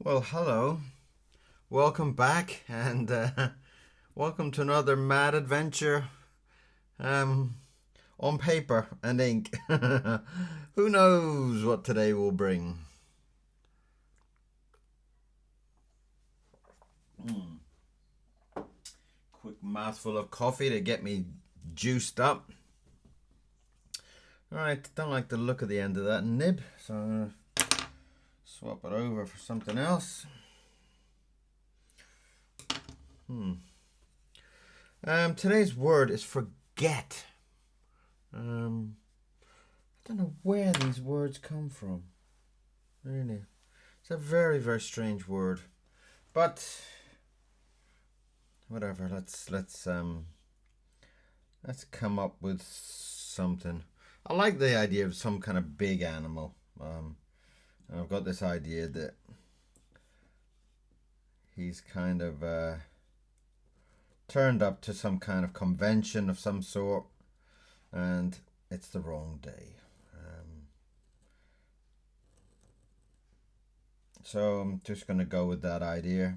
Well, hello. Welcome back, and welcome to another mad adventure um, on paper and ink. Who knows what today will bring? Quick mouthful of coffee to get me juiced up. Alright, don't like the look of the end of that nib, so I'm going to swap it over for something else. Today's word is forget. I don't know where these words come from. Really, it's a very, very strange word, but whatever. Let's come up with something. I like the idea of some kind of big animal. And I've got this idea that he's kind of turned up to some kind of convention of some sort, and it's the wrong day. So I'm just going to go with that idea.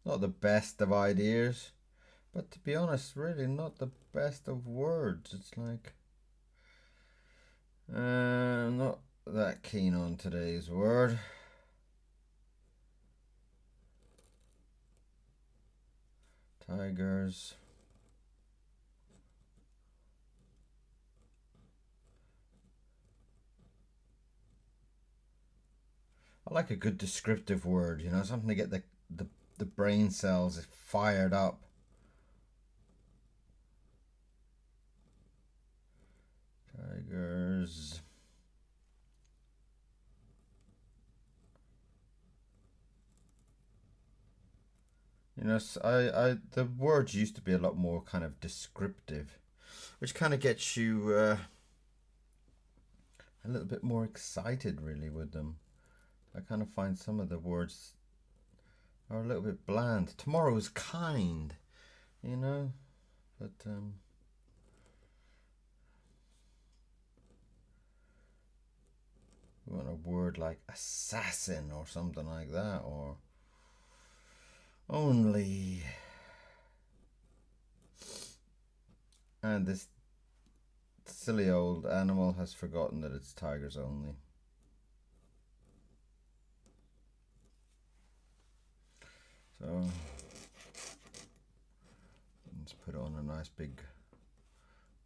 Not the best of ideas, but to be honest, really not the best of words. It's like, not that keen on today's word. Tigers. I like a good descriptive word, something to get the brain cells fired up. Tigers. The words used to be a lot more kind of descriptive, which kind of gets you a little bit more excited, really, with them. I kind of find some of the words are a little bit bland. Tomorrow is kind, but we want a word like assassin or something like that, or only. And this silly old animal has forgotten that it's tigers only. So let's put on a nice big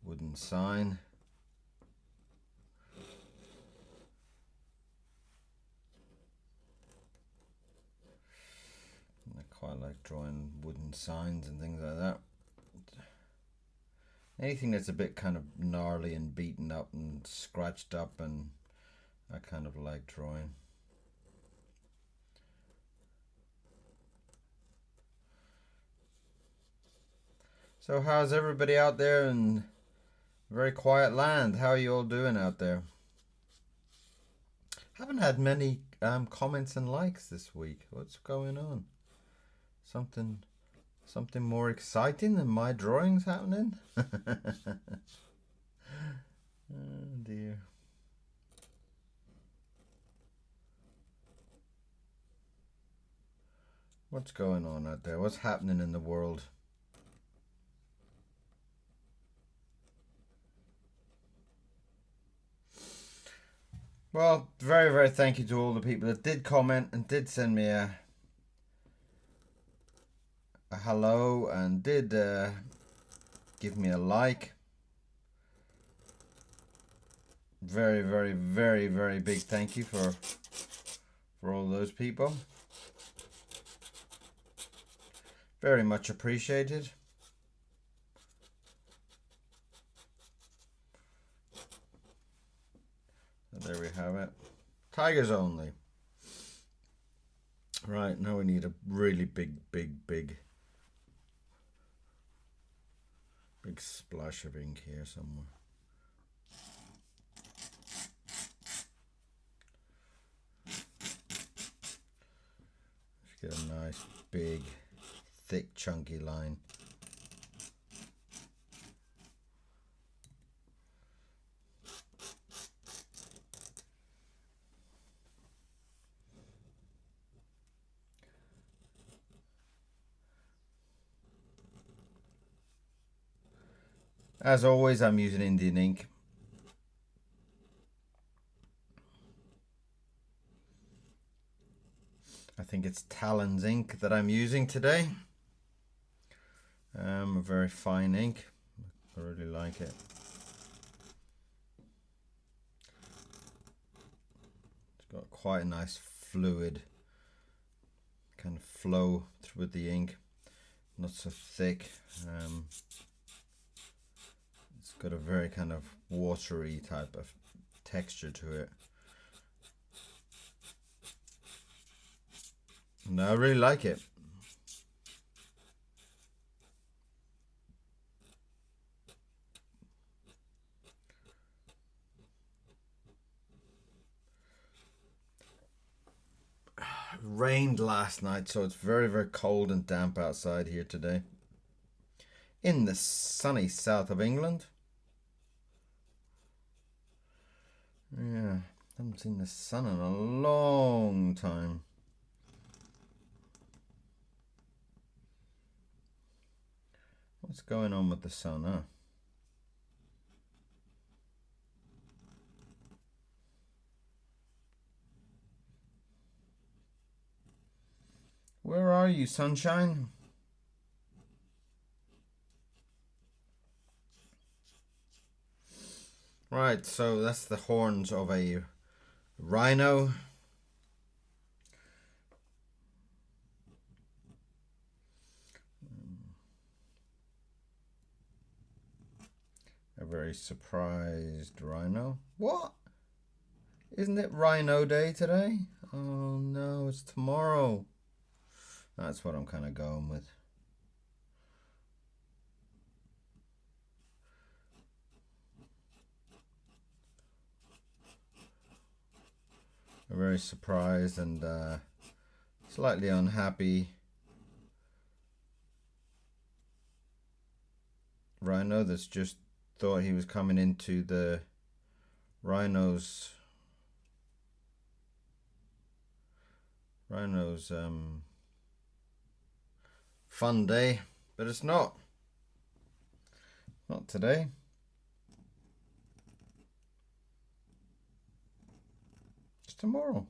wooden sign. I quite like drawing wooden signs and things like that. Anything that's a bit kind of gnarly and beaten up and scratched up, and I kind of like drawing. So how's everybody out there in very quiet land? How are you all doing out there? Haven't had many comments and likes this week. What's going on? Something more exciting than my drawings happening? Oh dear. What's going on out there? What's happening in the world? Well, very, very thank you to all the people that did comment and did send me a hello and did give me a like. Very, very, very, very big thank you for all those people. Very much appreciated. So there we have it. Tigers only. Right, now we need a really big splash of ink here somewhere. Let's get a nice big thick chunky line. As always, I'm using Indian ink. I think it's Talon's ink that I'm using today. A very fine ink. I really like it. It's got quite a nice fluid kind of flow through the ink. Not so thick. It's got a very kind of watery type of texture to it. And I really like it. It rained last night, so it's very, very cold and damp outside here today. In the sunny south of England. Yeah, haven't seen the sun in a long time. What's going on with the sun, huh? Where are you, sunshine? Right, so that's the horns of a rhino. A very surprised rhino. What? Isn't it Rhino Day today? Oh no, it's tomorrow. That's what I'm kind of going with. A very surprised and slightly unhappy rhino that's just thought he was coming into the rhino's fun day, but it's not today. It's tomorrow.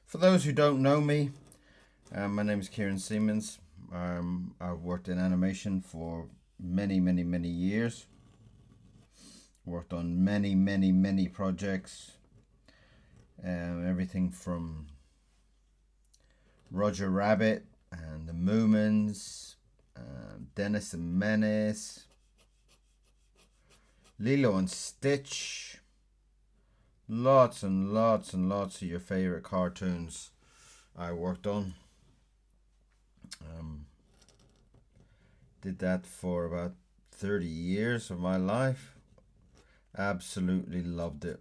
For those who don't know me, my name is Kieron Seamons. I've worked in animation for many years. Worked on many projects. Everything from Roger Rabbit and the Moomins, Dennis and Menace, Lilo and Stitch. Lots and lots of your favorite cartoons I worked on. Did that for about 30 years of my life. Absolutely loved it.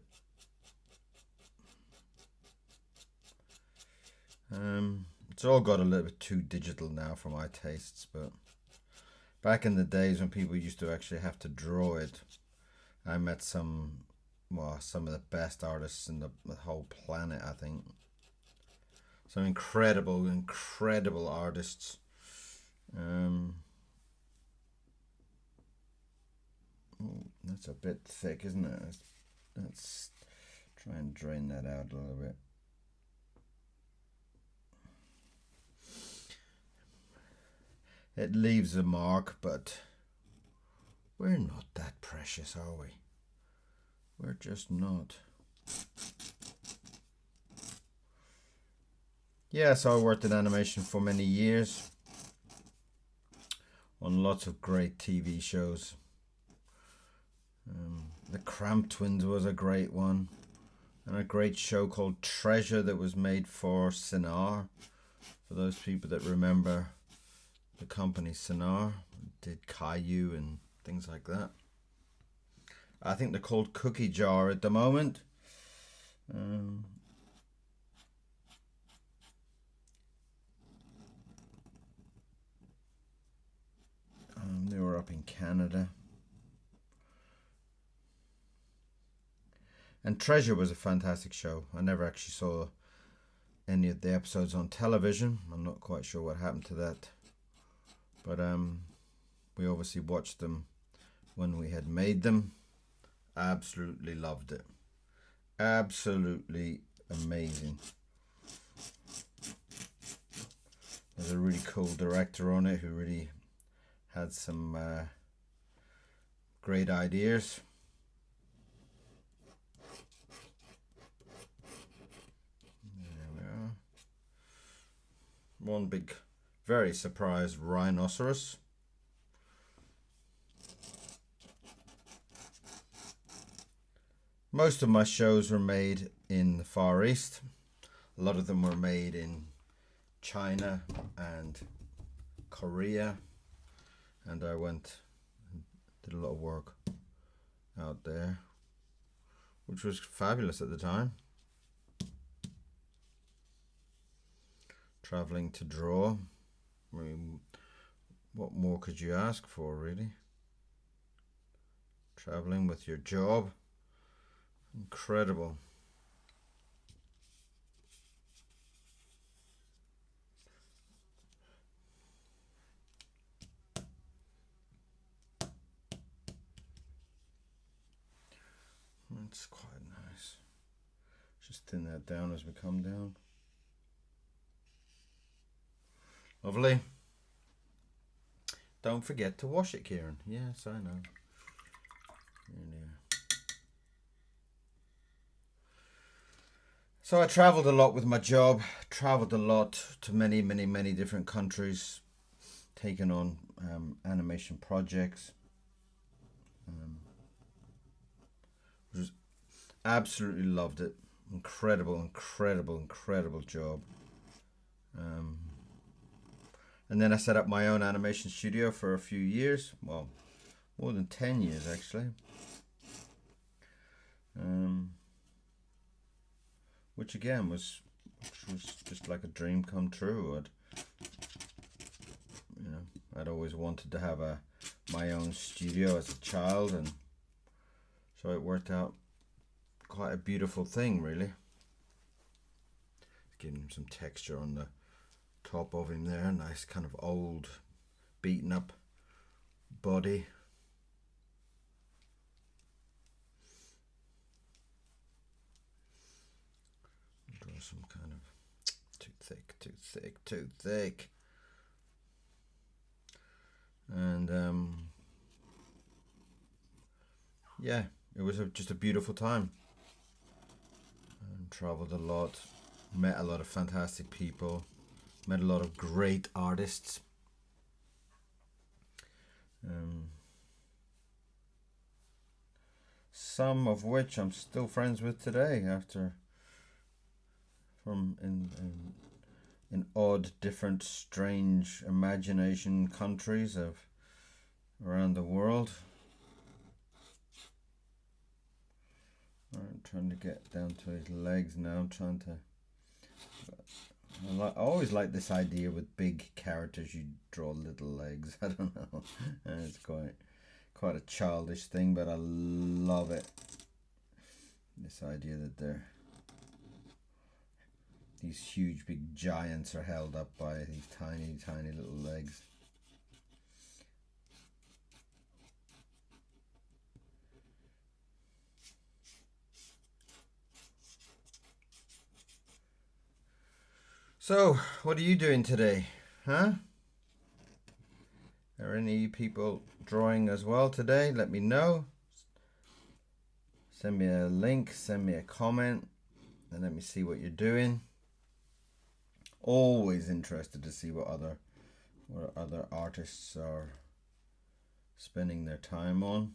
It's all got a little bit too digital now for my tastes, but back in the days when people used to actually have to draw it, I met some of the best artists in the whole planet, I think. Some incredible artists. That's a bit thick, isn't it? Let's try and drain that out a little bit. It leaves a mark, but we're not that precious, are we? We're just not. Yeah, so I worked in animation for many years on lots of great TV shows. The Cramp Twins was a great one, and a great show called Treasure that was made for Sinar. For those people that remember the company Sinar, did Caillou and things like that. I think they're called Cookie Jar at the moment. They were up in Canada. And Treasure was a fantastic show. I never actually saw any of the episodes on television. I'm not quite sure what happened to that, but we obviously watched them when we had made them. Absolutely loved it. Absolutely amazing. There's a really cool director on it who really had some great ideas. There we are. One big, very surprised rhinoceros. Most of my shows were made in the Far East. A lot of them were made in China and Korea, and I went and did a lot of work out there, which was fabulous at the time. Traveling to draw. I mean, what more could you ask for, really? Traveling with your job. Incredible. That's quite nice. Just thin that down as we come down. Lovely. Don't forget to wash it, Kieron. Yes, I know. So I travelled a lot with my job. Travelled a lot to many different countries. Taken on animation projects. Absolutely loved it. Incredible job. And then I set up my own animation studio for a few years. Well, more than 10 years actually. Which again was just like a dream come true. I'd always wanted to have my own studio as a child, and so it worked out quite a beautiful thing, really. Giving him some texture on the top of him there. Nice kind of old, beaten up body. Draw some kind of too thick. And yeah, it was just a beautiful time. And traveled a lot, met a lot of fantastic people, met a lot of great artists. Some of which I'm still friends with today, from in odd, different, strange imagination countries of around the world. I'm trying to get down to his legs now. I'm trying to. I always like this idea with big characters. You draw little legs. I don't know. It's quite a childish thing, but I love it. This idea that these huge big giants are held up by these tiny little legs. So, what are you doing today? Huh? Are any people drawing as well today? Let me know. Send me a link, send me a comment, and let me see what you're doing. Always interested to see what other artists are spending their time on.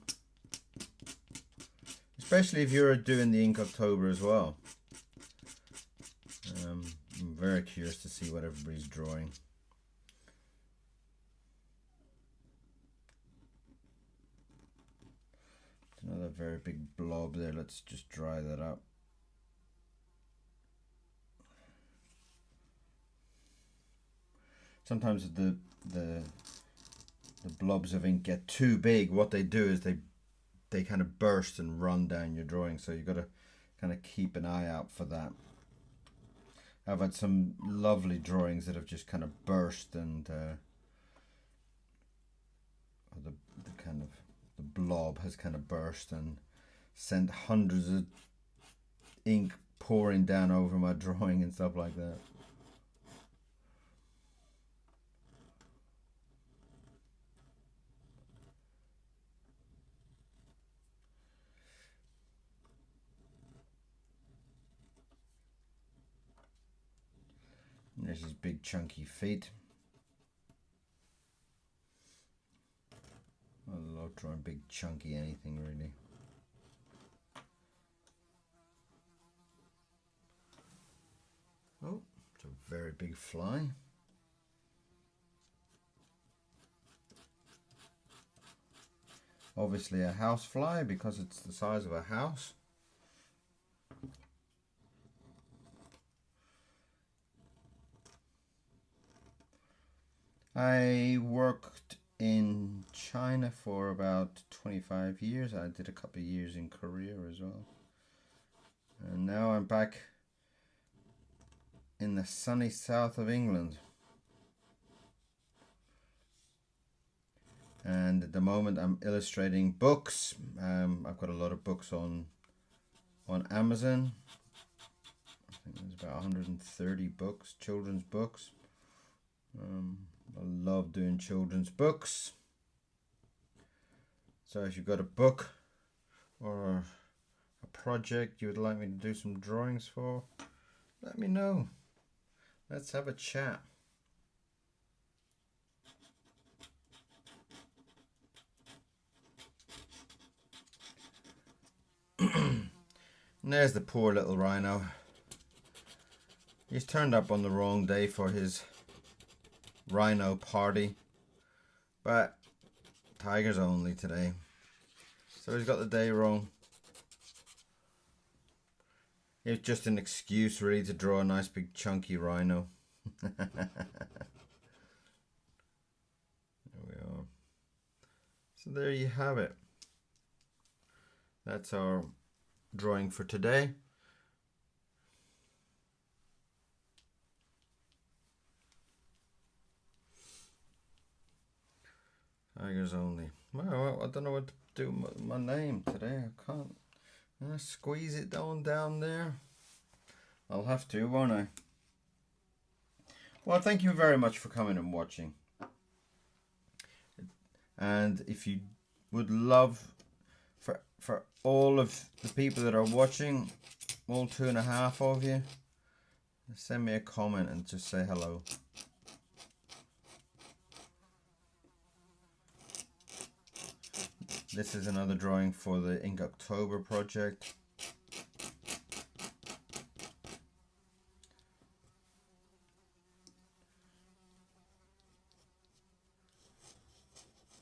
Especially if you're doing the Inktober as well. I'm very curious to see what everybody's drawing. Another very big blob there. Let's just dry that up. Sometimes the blobs of ink get too big. What they do is they kind of burst and run down your drawing. So you've got to kind of keep an eye out for that. I've had some lovely drawings that have just kind of burst, and the kind of the blob has kind of burst and sent hundreds of ink pouring down over my drawing and stuff like that. And there's his big chunky feet. I love drawing big chunky anything really. Oh, it's a very big fly. Obviously a house fly because it's the size of a house. I worked in China for about 25 years. I did a couple of years in Korea as well. And now I'm back in the sunny south of England. And at the moment I'm illustrating books. I've got a lot of books on Amazon. I think there's about 130 books, children's books. I love doing children's books. So if you've got a book or a project you would like me to do some drawings for, let me know. Let's have a chat. And there's the poor little rhino. He's turned up on the wrong day for his rhino party, but tigers only today, so he's got the day wrong. It's just an excuse really to draw a nice big chunky rhino. There we are. So there you have it. That's our drawing for today. Tigers only. Well, I don't know what to do with my name today. I can't squeeze it down there. I'll have to, won't I? Well, thank you very much for coming and watching. And if you would love for all of the people that are watching, all 2.5 of you, send me a comment and just say hello. This is another drawing for the INKTOBER project.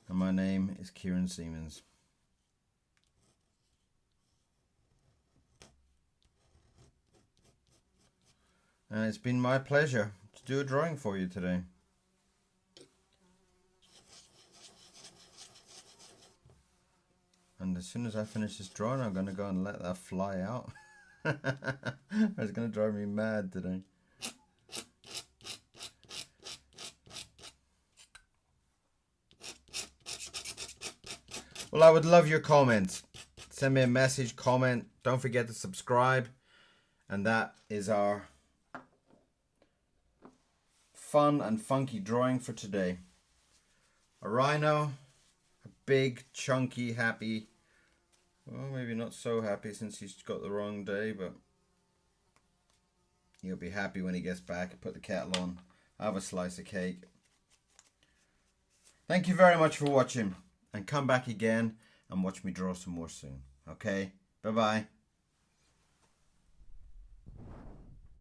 And my name is Kieron Seamons. And it's been my pleasure to do a drawing for you today. And as soon as I finish this drawing, I'm going to go and let that fly out. It's going to drive me mad today. Well, I would love your comments. Send me a message, comment. Don't forget to subscribe. And that is our fun and funky drawing for today. A rhino, a big, chunky, happy. Well, maybe not so happy since he's got the wrong day, but he'll be happy when he gets back and put the kettle on, have a slice of cake. Thank you very much for watching, and come back again and watch me draw some more soon. Okay, bye bye.